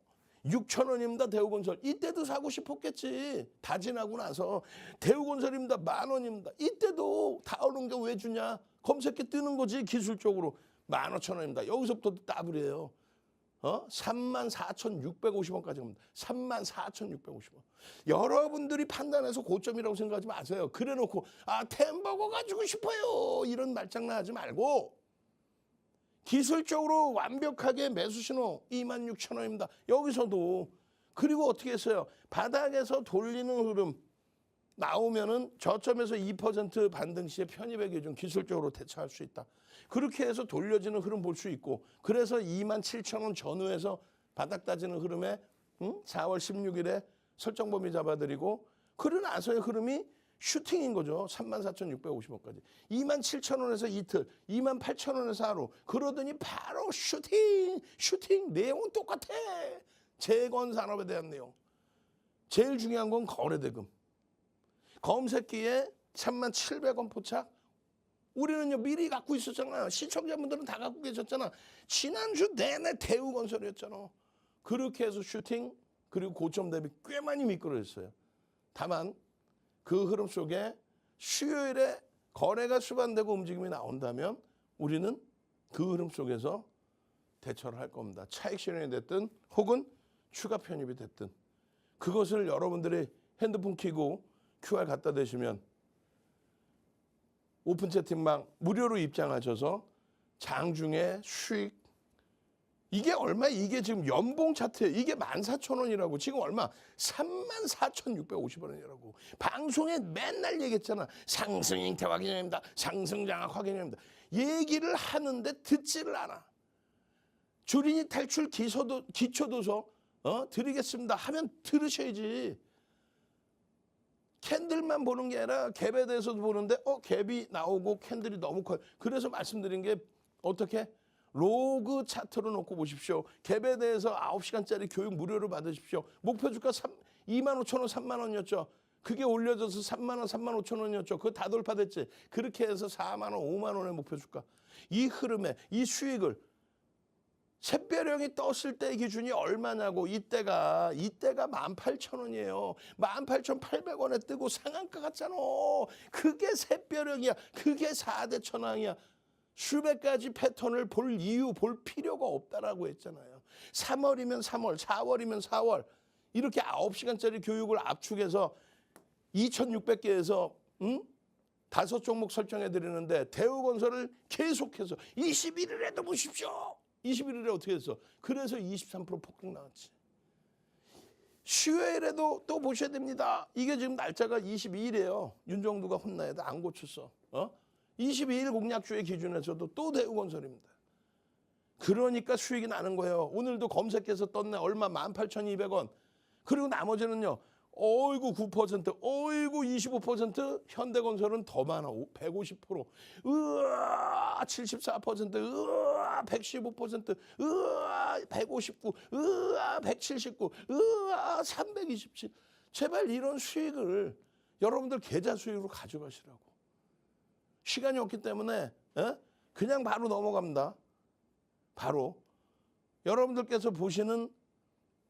6,000원입니다. 대우건설. 이때도 사고 싶었겠지. 다 지나고 나서. 대우건설입니다. 10,000원입니다. 이때도 다 오른 게 왜 주냐? 검색기 뜨는 거지 기술적으로. 15,000원입니다. 여기서부터 더블이에요. 34,650원까지 갑니다. 34,650원. 여러분들이 판단해서 고점이라고 생각하지 마세요. 그래놓고 템버거 가지고 싶어요. 이런 말장난 하지 말고 기술적으로 완벽하게 매수 신호 26,000원입니다. 여기서도. 그리고 어떻게 했어요? 바닥에서 돌리는 흐름 나오면은 저점에서 2% 반등 시에 편입의 기준 기술적으로 대처할 수 있다. 그렇게 해서 돌려지는 흐름 볼 수 있고 그래서 27,000원 전후에서 바닥 따지는 흐름에 4월 16일에 설정 범위 잡아드리고 그러고 나서의 흐름이 슈팅인 거죠. 34,650원까지. 27,000원에서 이틀, 28,000원에서 하루. 그러더니 바로 슈팅. 내용은 똑같아. 재건 산업에 대한 내용. 제일 중요한 건 거래대금. 검색기에 37,000원 포착. 우리는요 미리 갖고 있었잖아요. 시청자분들은 다 갖고 계셨잖아. 지난주 내내 대우건설이었잖아. 그렇게 해서 슈팅 그리고 고점 대비 꽤 많이 미끄러졌어요. 다만 그 흐름 속에 수요일에 거래가 수반되고 움직임이 나온다면 우리는 그 흐름 속에서 대처를 할 겁니다. 차익 실현이 됐든 혹은 추가 편입이 됐든 그것을 여러분들이 핸드폰 켜고 QR 갖다 대시면 오픈 채팅방 무료로 입장하셔서 장중에 수익 이게 얼마? 이게 지금 연봉 차트에 이게 14,000원이라고 지금 얼마? 34,650원이라고 방송에 맨날 얘기했잖아. 상승 형태 확인입니다. 상승 장악 확인입니다. 얘기를 하는데 듣지를 않아. 주린이 탈출 기초도서 드리겠습니다 하면 들으셔야지. 캔들만 보는 게 아니라 갭에 대해서도 보는데 갭이 나오고 캔들이 너무 커요. 그래서 말씀드린 게 어떻게? 로그 차트로 놓고 보십시오. 갭에 대해서 9시간짜리 교육 무료로 받으십시오. 목표 주가 25,000원, 3만원이었죠. 그게 올려져서 3만원, 35,000원이었죠. 그거 다 돌파됐지. 그렇게 해서 4만원, 5만원의 목표 주가. 이 흐름에 이 수익을 샛별형이 떴을 때 기준이 얼마냐고. 이때가 18,000원이에요. 18,800원에 뜨고 상한가 갔잖아. 그게 샛별형이야. 그게 4대 천왕이야. 수백 가지 패턴을 볼 이유, 볼 필요가 없다라고 했잖아요. 3월이면 3월, 4월이면 4월. 이렇게 9시간짜리 교육을 압축해서 2,600개에서 5종목 설정해 드리는데 대우건설을 계속해서 21일에도 보십시오. 21일에 어떻게 했어? 그래서 23% 폭등 나왔지. 수요일에도 또 보셔야 됩니다. 이게 지금 날짜가 22일이에요. 윤정두가 혼나야 돼. 안 고쳤어. 22일 공약주의 기준에서도 또 대우건설입니다. 그러니까 수익이 나는 거예요. 오늘도 검색해서 떴네. 얼마? 18,200원. 그리고 나머지는요. 어이구 9%, 어이구 25%, 현대건설은 더 많아. 150%, 으아 74%, 으아 115%, 으아 159, 으아 179, 으아 327. 제발 이런 수익을 여러분들 계좌 수익으로 가져가시라고. 시간이 없기 때문에 그냥 바로 넘어갑니다. 바로 여러분들께서 보시는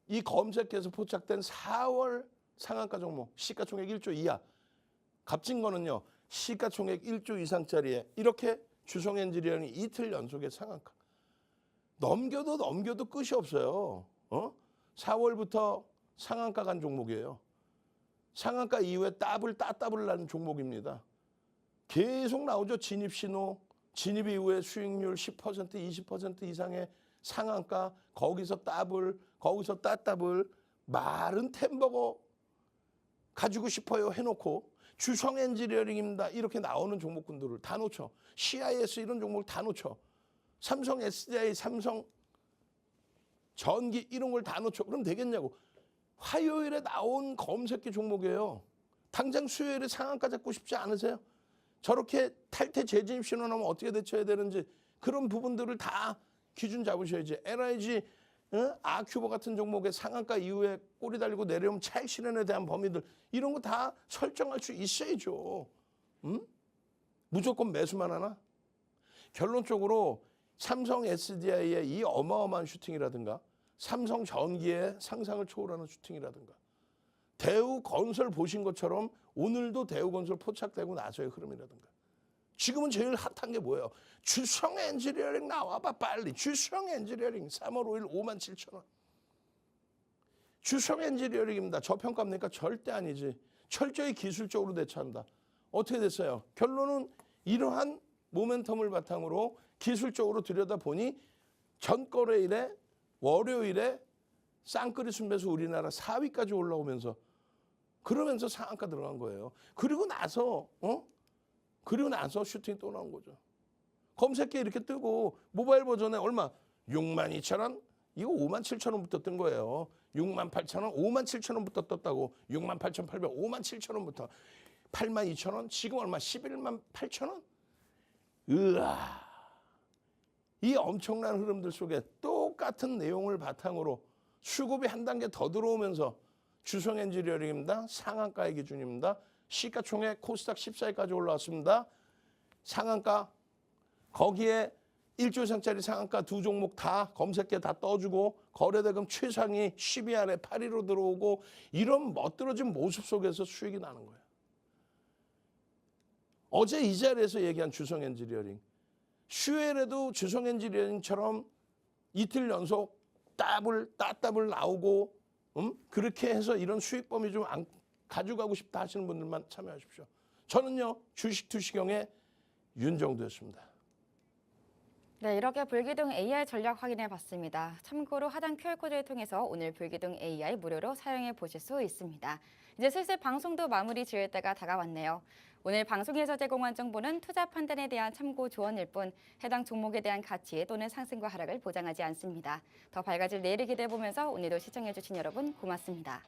이 검색해서 포착된 4월 상한가 종목 시가총액 1조 이하, 값진 거는요 시가총액 1조 이상짜리에 이렇게 주성엔지니어링이 이틀 연속의 상한가. 넘겨도 끝이 없어요. 4월부터 상한가 간 종목이에요. 상한가 이후에 따블 나는 종목입니다. 계속 나오죠. 진입신호, 진입 이후에 수익률 10%, 20% 이상의 상한가, 거기서 따블, 거기서 따따블. 마른 템버거 가지고 싶어요 해놓고 주성엔지니어링입니다. 이렇게 나오는 종목군들을 다 놓쳐. CIS 이런 종목을 다 놓쳐. 삼성 SDI, 삼성 전기 이런 걸 다 놓쳐. 그럼 되겠냐고. 화요일에 나온 검색기 종목이에요. 당장 수요일에 상한가 잡고 싶지 않으세요? 저렇게 탈퇴 재진입 신호 나면 어떻게 대처해야 되는지 그런 부분들을 다 기준 잡으셔야지. LIG 아큐버 같은 종목의 상한가 이후에 꼬리 달리고 내려오면 차익 실현에 대한 범위들 이런 거 다 설정할 수 있어야죠. 무조건 매수만 하나? 결론적으로 삼성 SDI의 이 어마어마한 슈팅이라든가 삼성 전기의 상상을 초월하는 슈팅이라든가 대우건설 보신 것처럼 오늘도 대우건설 포착되고 나서의 흐름이라든가 지금은 제일 핫한 게 뭐예요? 주성엔지니어링 나와봐 빨리. 주성엔지니어링 3월 5일 57,000원. 주성엔지니어링입니다. 저평가입니까? 절대 아니지. 철저히 기술적으로 대처한다. 어떻게 됐어요? 결론은 이러한 모멘텀을 바탕으로 기술적으로 들여다보니 전거래일에 월요일에 쌍끌이 순매수 우리나라 4위까지 올라오면서 그러면서 상한가 들어간 거예요. 그리고 나서 슈팅이 또 나온 거죠. 검색기에 이렇게 뜨고 모바일 버전에 얼마? 62,000원? 이거 57,000원부터 뜬 거예요. 68,000원, 57,000원부터 떴다고. 68,800, 57,000원부터. 82,000원? 지금 얼마? 118,000원? 으아. 이 엄청난 흐름들 속에 똑같은 내용을 바탕으로 수급이 한 단계 더 들어오면서 주성엔지니어링입니다. 상한가의 기준입니다. 시가총액 코스닥 14위까지 올라왔습니다. 상한가 거기에 1조 이상짜리 상한가 두 종목 다 검색계 다 떠주고 거래대금 최상위 10위 안에 8위로 들어오고 이런 멋들어진 모습 속에서 수익이 나는 거예요. 어제 이 자리에서 얘기한 주성엔지니어링. 수요일에도 주성엔지니어링처럼 이틀 연속 따블 나오고 그렇게 해서 이런 수익 범위 좀 가져가고 싶다 하시는 분들만 참여하십시오. 저는요 주식 투시경의 윤정두였습니다. 네, 이렇게 불기둥 AI 전략 확인해 봤습니다. 참고로 하단 QR코드를 통해서 오늘 불기둥 AI 무료로 사용해 보실 수 있습니다. 이제 슬슬 방송도 마무리 지을 때가 다가왔네요. 오늘 방송에서 제공한 정보는 투자 판단에 대한 참고 조언일 뿐 해당 종목에 대한 가치 또는 상승과 하락을 보장하지 않습니다. 더 밝아질 내일을 기대해 보면서 오늘도 시청해 주신 여러분 고맙습니다.